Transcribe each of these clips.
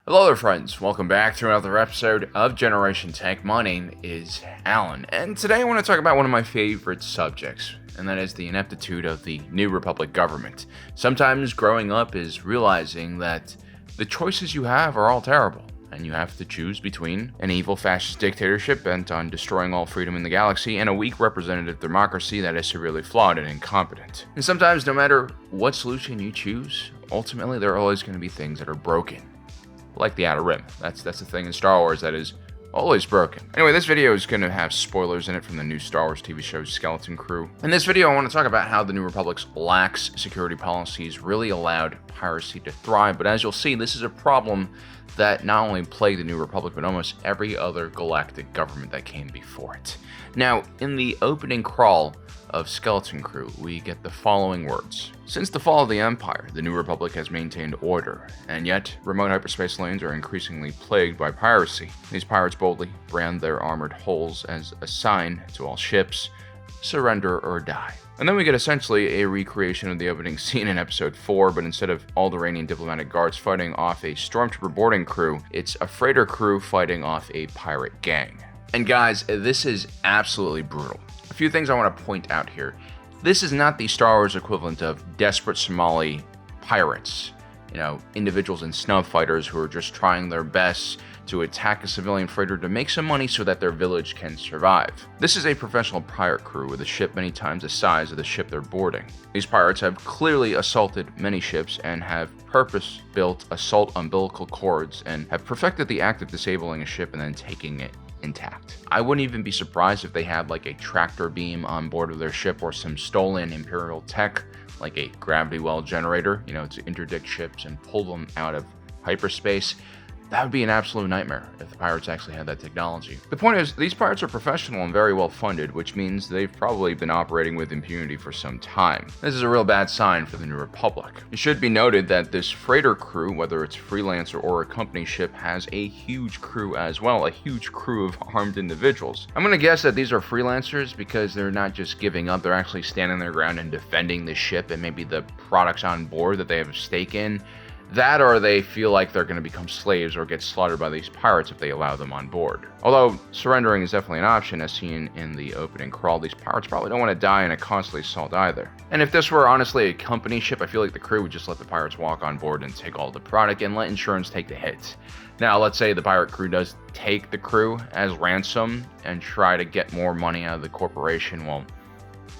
Hello there friends, welcome back to another episode of Generation Tech. My name is Alan, and today I want to talk about one of my favorite subjects, and that is the ineptitude of the New Republic government. Sometimes growing up is realizing that the choices you have are all terrible, and you have to choose between an evil fascist dictatorship bent on destroying all freedom in the galaxy and a weak representative democracy that is severely flawed and incompetent. And sometimes no matter what solution you choose, ultimately there are always going to be things that are broken. Like the Outer Rim. That's the thing in Star Wars that is always broken. Anyway, this video is going to have spoilers in it from the new Star Wars TV show Skeleton Crew. In this video, I want to talk about how the New Republic's lax security policies really allowed piracy to thrive, but as you'll see, this is a problem that not only plagued the New Republic, but almost every other galactic government that came before it. Now, in the opening crawl of Skeleton Crew, we get the following words. Since the fall of the Empire, the New Republic has maintained order, and yet remote hyperspace lanes are increasingly plagued by piracy. These pirates boldly brand their armored hulls as a sign to all ships, surrender or die. And then we get essentially a recreation of the opening scene in episode 4, but instead of Alderaanian diplomatic guards fighting off a stormtrooper boarding crew, it's a freighter crew fighting off a pirate gang. And guys, this is absolutely brutal. A few things I want to point out here. This is not the Star Wars equivalent of desperate Somali pirates. Individuals in snub fighters who are just trying their best to attack a civilian freighter to make some money so that their village can survive. This is a professional pirate crew with a ship many times the size of the ship they're boarding. These pirates have clearly assaulted many ships and have purpose-built assault umbilical cords and have perfected the act of disabling a ship and then taking it intact. I wouldn't even be surprised if they had like a tractor beam on board of their ship or some stolen Imperial tech, like a gravity well generator, to interdict ships and pull them out of hyperspace. That would be an absolute nightmare if the pirates actually had that technology. The point is, these pirates are professional and very well funded, which means they've probably been operating with impunity for some time. This is a real bad sign for the New Republic. It should be noted that this freighter crew, whether it's freelancer or a company ship, has a huge crew as well, a huge crew of armed individuals. I'm gonna guess that these are freelancers because they're not just giving up, they're actually standing their ground and defending the ship and maybe the products on board that they have a stake in. That or they feel like they're going to become slaves or get slaughtered by these pirates if they allow them on board. Although surrendering is definitely an option, as seen in the opening crawl, these pirates probably don't want to die in a costly assault either. And if this were honestly a company ship, I feel like the crew would just let the pirates walk on board and take all the product and let insurance take the hit. Now, let's say the pirate crew does take the crew as ransom and try to get more money out of the corporation. Well,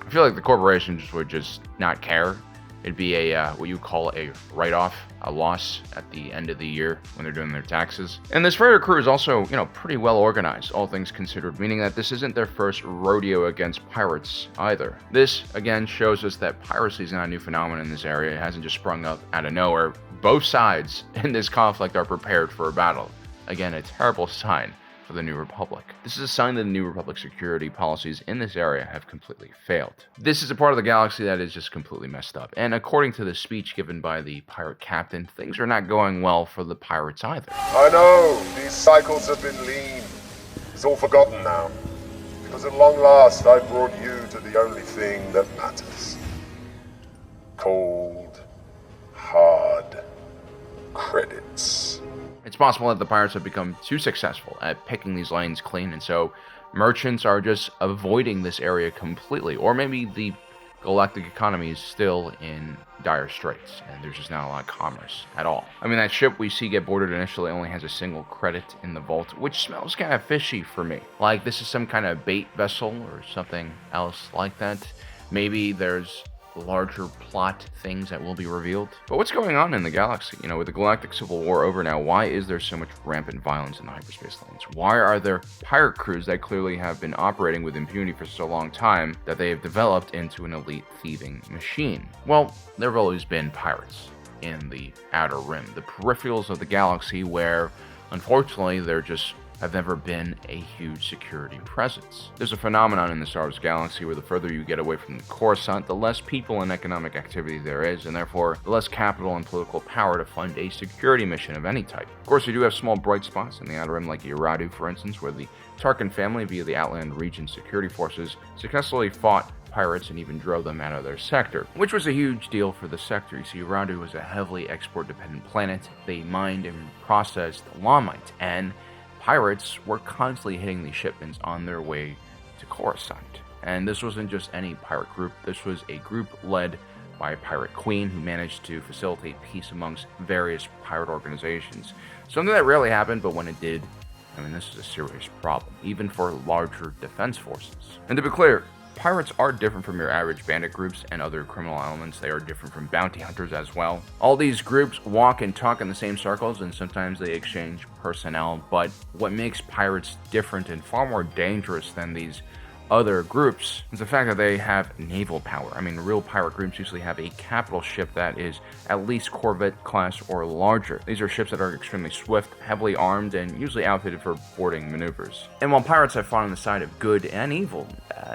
I feel like the corporation would just not care. It'd be a what you call a write-off, a loss at the end of the year when they're doing their taxes. And this freighter crew is also, pretty well organized, all things considered, meaning that this isn't their first rodeo against pirates either. This, again, shows us that piracy is not a new phenomenon in this area. It hasn't just sprung up out of nowhere. Both sides in this conflict are prepared for a battle. Again, a terrible sign for the New Republic. This is a sign that the New Republic security policies in this area have completely failed. This is a part of the galaxy that is just completely messed up. And according to the speech given by the pirate captain, things are not going well for the pirates either. I know, these cycles have been lean. It's all forgotten now. Because at long last, I brought you to the only thing that matters. Cold, hard credits. It's possible that the pirates have become too successful at picking these lanes clean, and so merchants are just avoiding this area completely. Or maybe the galactic economy is still in dire straits, and there's just not a lot of commerce at all. I mean, that ship we see get boarded initially only has a single credit in the vault, which smells kind of fishy for me. Like this is some kind of bait vessel or something else like that. Maybe there's larger plot things that will be revealed. But what's going on in the galaxy? With the Galactic Civil War over now, why is there so much rampant violence in the hyperspace lanes? Why are there pirate crews that clearly have been operating with impunity for so long time that they have developed into an elite thieving machine? Well, there have always been pirates in the Outer Rim, the peripherals of the galaxy where, unfortunately, they're just have never been a huge security presence. There's a phenomenon in the Star Wars galaxy where the further you get away from the Coruscant, the less people and economic activity there is, and therefore the less capital and political power to fund a security mission of any type. Of course, you do have small bright spots in the Outer Rim, like Yaradu, for instance, where the Tarkin family, via the Outland Region security forces, successfully fought pirates and even drove them out of their sector, which was a huge deal for the sector. You see, Radu was a heavily export-dependent planet. They mined and processed lawmite, and pirates were constantly hitting these shipments on their way to Coruscant. And this wasn't just any pirate group. This was a group led by a pirate queen who managed to facilitate peace amongst various pirate organizations. Something that rarely happened, but when it did, I mean, this is a serious problem, even for larger defense forces. And to be clear, pirates are different from your average bandit groups and other criminal elements. They are different from bounty hunters as well. All these groups walk and talk in the same circles, and sometimes they exchange personnel, but what makes pirates different and far more dangerous than these other groups is the fact that they have naval power. I mean, real pirate groups usually have a capital ship that is at least Corvette class or larger. These are ships that are extremely swift, heavily armed, and usually outfitted for boarding maneuvers. And while pirates have fought on the side of good and evil,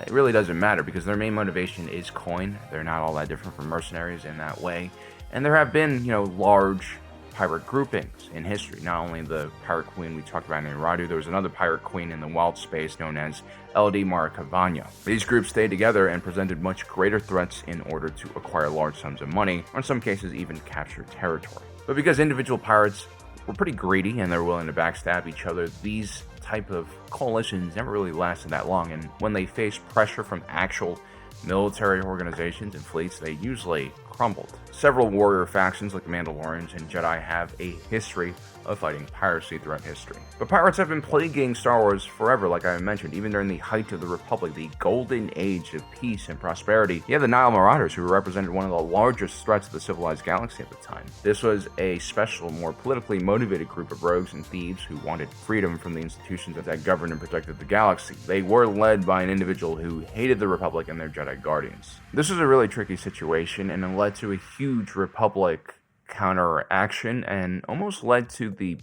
it really doesn't matter because their main motivation is coin. They're not all that different from mercenaries in that way. And there have been, large pirate groupings in history. Not only the pirate queen we talked about in Radu, there was another pirate queen in the wild space known as LD Maracavania. These groups stayed together and presented much greater threats in order to acquire large sums of money, or in some cases even capture territory. But because individual pirates were pretty greedy and they're willing to backstab each other, these type of coalitions never really lasted that long, and when they faced pressure from actual military organizations and fleets, they usually crumbled. Several warrior factions like the Mandalorians and Jedi have a history of fighting piracy throughout history. But pirates have been plaguing Star Wars forever, like I mentioned, even during the height of the Republic, the golden age of peace and prosperity. You have the Nile Marauders, who represented one of the largest threats to the civilized galaxy at the time. This was a special, more politically motivated group of rogues and thieves who wanted freedom from the institutions that governed and protected the galaxy. They were led by an individual who hated the Republic and their Jedi guardians. This was a really tricky situation, and it led to a huge Republic counteraction and almost led to the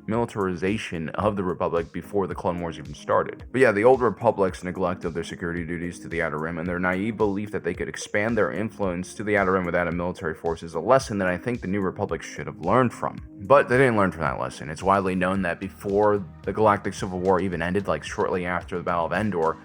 militarization of the Republic before the Clone Wars even started. But yeah, the old Republic's neglect of their security duties to the Outer Rim and their naive belief that they could expand their influence to the Outer Rim without a military force is a lesson that I think the New Republic should have learned from. But they didn't learn from that lesson. It's widely known that before the Galactic Civil War even ended, like shortly after the Battle of Endor,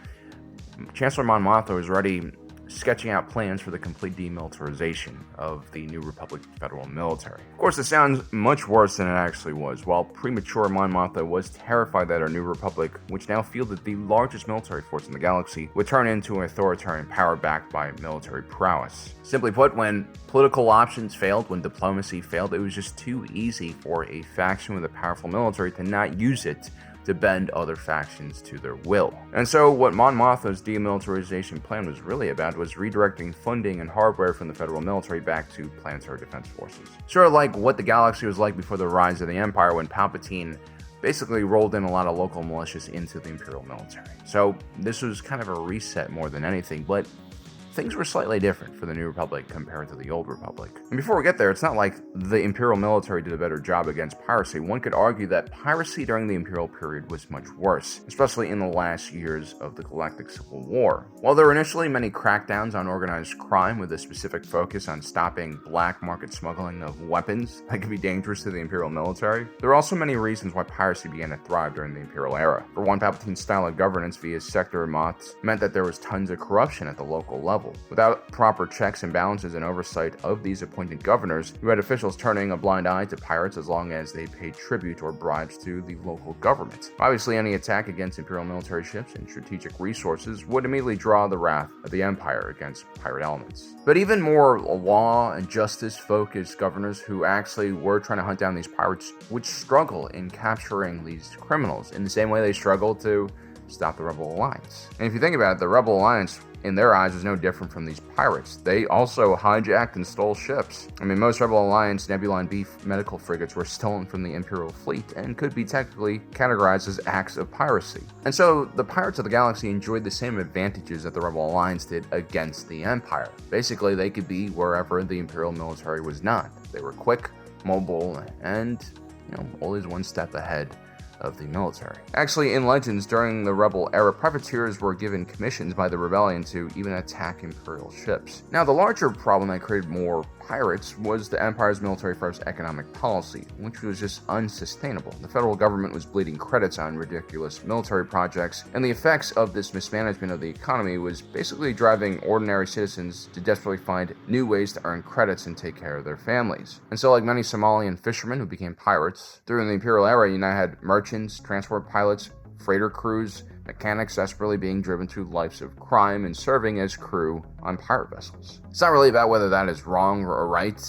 Chancellor Mon Mothma was already sketching out plans for the complete demilitarization of the New Republic federal military. Of course, this sounds much worse than it actually was. While premature, Mon Mothma was terrified that our New Republic, which now fielded the largest military force in the galaxy, would turn into an authoritarian power backed by military prowess. Simply put, when political options failed, when diplomacy failed, it was just too easy for a faction with a powerful military to not use it to bend other factions to their will. And so what Mon Mothma's demilitarization plan was really about was redirecting funding and hardware from the federal military back to planetary defense forces. Sort of like what the galaxy was like before the rise of the Empire, when Palpatine basically rolled in a lot of local militias into the Imperial military. So this was kind of a reset more than anything, but things were slightly different for the New Republic compared to the Old Republic. And before we get there, it's not like the Imperial military did a better job against piracy. One could argue that piracy during the Imperial period was much worse, especially in the last years of the Galactic Civil War. While there were initially many crackdowns on organized crime with a specific focus on stopping black market smuggling of weapons that could be dangerous to the Imperial military, there were also many reasons why piracy began to thrive during the Imperial era. For one, Palpatine's style of governance via sector mots meant that there was tons of corruption at the local level. Without proper checks and balances and oversight of these appointed governors, you had officials turning a blind eye to pirates as long as they paid tribute or bribes to the local government. Obviously, any attack against Imperial military ships and strategic resources would immediately draw the wrath of the Empire against pirate elements. But even more law and justice focused governors who actually were trying to hunt down these pirates would struggle in capturing these criminals in the same way they struggled to stop the Rebel Alliance. And if you think about it, the Rebel Alliance in their eyes was no different from these pirates. They also hijacked and stole ships. I mean, most Rebel Alliance Nebula and B medical frigates were stolen from the Imperial fleet and could be technically categorized as acts of piracy. And so the Pirates of the Galaxy enjoyed the same advantages that the Rebel Alliance did against the Empire. Basically, they could be wherever the Imperial military was not. They were quick, mobile, and always one step ahead of the military. Actually, in Legends, during the Rebel era, privateers were given commissions by the rebellion to even attack Imperial ships. Now, the larger problem that created more pirates was the Empire's military-first economic policy, which was just unsustainable. The federal government was bleeding credits on ridiculous military projects, and the effects of this mismanagement of the economy was basically driving ordinary citizens to desperately find new ways to earn credits and take care of their families. And so, like many Somalian fishermen who became pirates, during the Imperial era, you now had merchants, transport pilots, freighter crews, mechanics desperately being driven through lives of crime and serving as crew on pirate vessels. It's not really about whether that is wrong or right.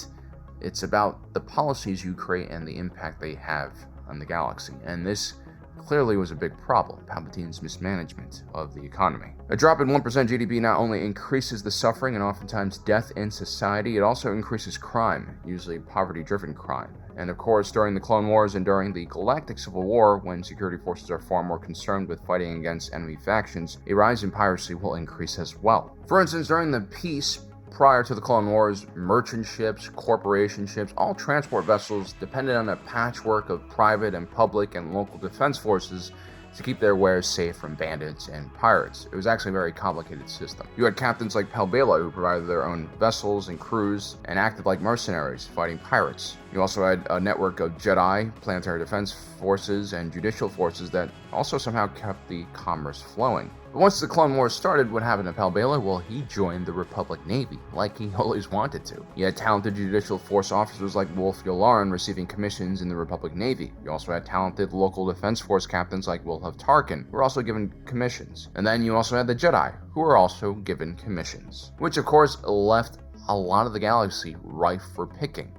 It's about the policies you create and the impact they have on the galaxy. And this clearly was a big problem, Palpatine's mismanagement of the economy. A drop in 1% GDP not only increases the suffering and oftentimes death in society, it also increases crime, usually poverty-driven crime. And of course, during the Clone Wars and during the Galactic Civil War, when security forces are far more concerned with fighting against enemy factions, a rise in piracy will increase as well. For instance, during the peace prior to the Clone Wars, merchant ships, corporation ships, all transport vessels depended on a patchwork of private and public and local defense forces to keep their wares safe from bandits and pirates. It was actually a very complicated system. You had captains like Palbela who provided their own vessels and crews and acted like mercenaries fighting pirates. You also had a network of Jedi, planetary defense forces, and judicial forces that also somehow kept the commerce flowing. But once the Clone Wars started, what happened to Palbela? Well, he joined the Republic Navy, like he always wanted to. You had talented judicial force officers like Wolf Yularen receiving commissions in the Republic Navy. You also had talented local defense force captains like Wilhelm Tarkin, who were also given commissions. And then you also had the Jedi, who were also given commissions. Which of course left a lot of the galaxy ripe for picking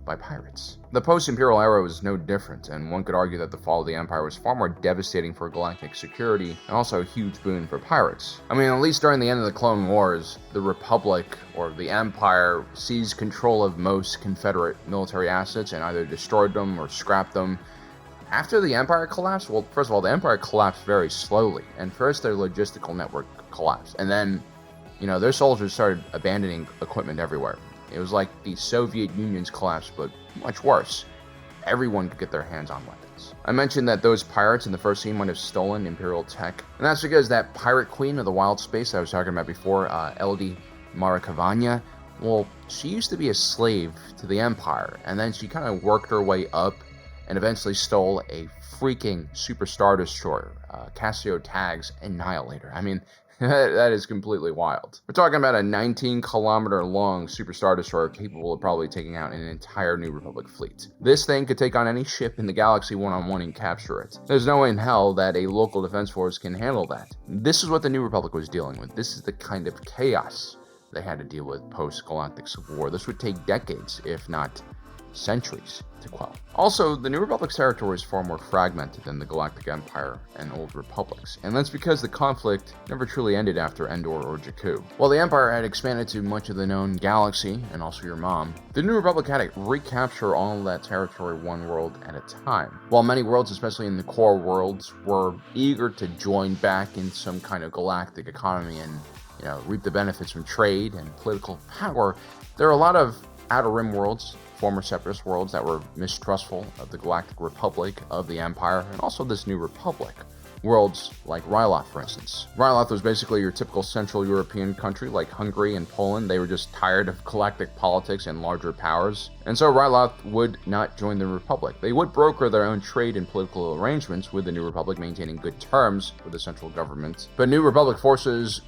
by pirates. The post-Imperial era was no different, and one could argue that the fall of the Empire was far more devastating for galactic security and also a huge boon for pirates. I mean, at least during the end of the Clone Wars, the Republic, or the Empire, seized control of most Confederate military assets and either destroyed them or scrapped them. After the Empire collapsed, well, first of all, the Empire collapsed very slowly, and first their logistical network collapsed, and then, their soldiers started abandoning equipment everywhere. It was like the Soviet Union's collapse, but much worse. Everyone could get their hands on weapons. I mentioned that those pirates in the first scene might have stolen Imperial tech, and that's because that pirate queen of the wild space I was talking about before, Eldi Maracavania, well, she used to be a slave to the Empire, and then she kind of worked her way up and eventually stole a freaking Super Star Destroyer, Cassio Tag's Annihilator. I mean, that is completely wild. We're talking about a 19-kilometer long Super Star Destroyer capable of probably taking out an entire New Republic fleet. This thing could take on any ship in the galaxy one-on-one and capture it. There's no way in hell that a local defense force can handle that. This is what the New Republic was dealing with. This is the kind of chaos they had to deal with post-Galactic Civil War. This would take decades, if not centuries, to quell. Also, the New Republic's territory is far more fragmented than the Galactic Empire and Old Republics, and that's because the conflict never truly ended after Endor or Jakku. While the Empire had expanded to much of the known galaxy, and also your mom, the New Republic had to recapture all of that territory one world at a time. While many worlds, especially in the core worlds, were eager to join back in some kind of galactic economy and, reap the benefits from trade and political power, there are a lot of Outer Rim worlds, former separatist worlds that were mistrustful of the Galactic Republic, of the Empire, and also this New Republic. Worlds like Ryloth, for instance. Ryloth was basically your typical Central European country like Hungary and Poland. They were just tired of galactic politics and larger powers. And so Ryloth would not join the Republic. They would broker their own trade and political arrangements with the New Republic, maintaining good terms with the central government. But New Republic forces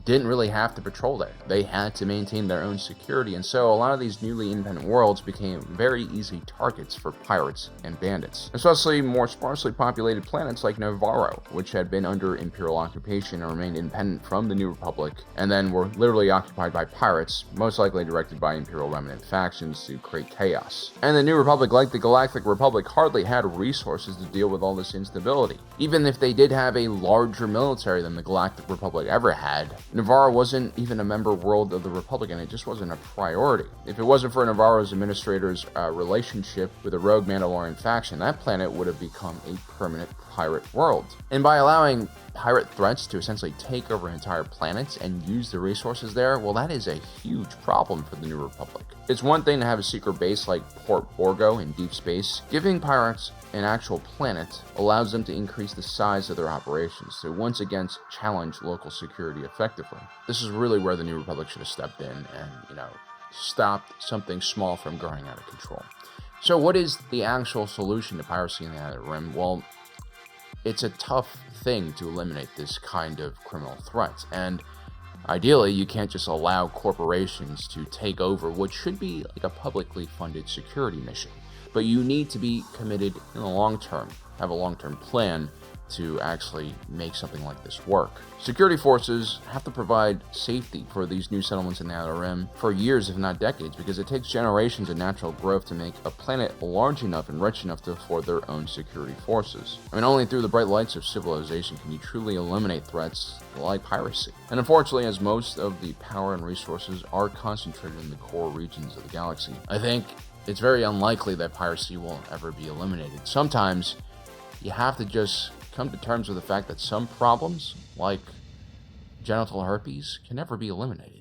didn't really have to patrol there. They had to maintain their own security, and so a lot of these newly independent worlds became very easy targets for pirates and bandits, especially more sparsely populated planets like Navarro, which had been under Imperial occupation and remained independent from the New Republic, and then were literally occupied by pirates, most likely directed by Imperial remnant factions to create chaos. And the New Republic, like the Galactic Republic, hardly had resources to deal with all this instability. Even if they did have a larger military than the Galactic Republic ever had, Navarro wasn't even a member world of the Republic, and it just wasn't a priority. If it wasn't for Navarro's administrator's relationship with a rogue Mandalorian faction, that planet would have become a permanent pirate world. And by allowing pirate threats to essentially take over entire planets and use the resources there, well, that is a huge problem for the New Republic. It's one thing to have a secret base like Port Borgo in deep space. Giving pirates an actual planet allows them to increase the size of their operations to once again challenge local security effectively. This is really where the New Republic should have stepped in and, stopped something small from growing out of control. So what is the actual solution to piracy in the Outer Rim? Well, it's a tough thing to eliminate this kind of criminal threat, and ideally you can't just allow corporations to take over what should be like a publicly funded security mission, but you need to be committed in the long term, have a long-term plan to actually make something like this work. Security forces have to provide safety for these new settlements in the Outer Rim for years, if not decades, because it takes generations of natural growth to make a planet large enough and rich enough to afford their own security forces. Only through the bright lights of civilization can you truly eliminate threats like piracy. And unfortunately, as most of the power and resources are concentrated in the core regions of the galaxy, I think it's very unlikely that piracy will ever be eliminated. Sometimes you have to just come to terms with the fact that some problems, like genital herpes, can never be eliminated.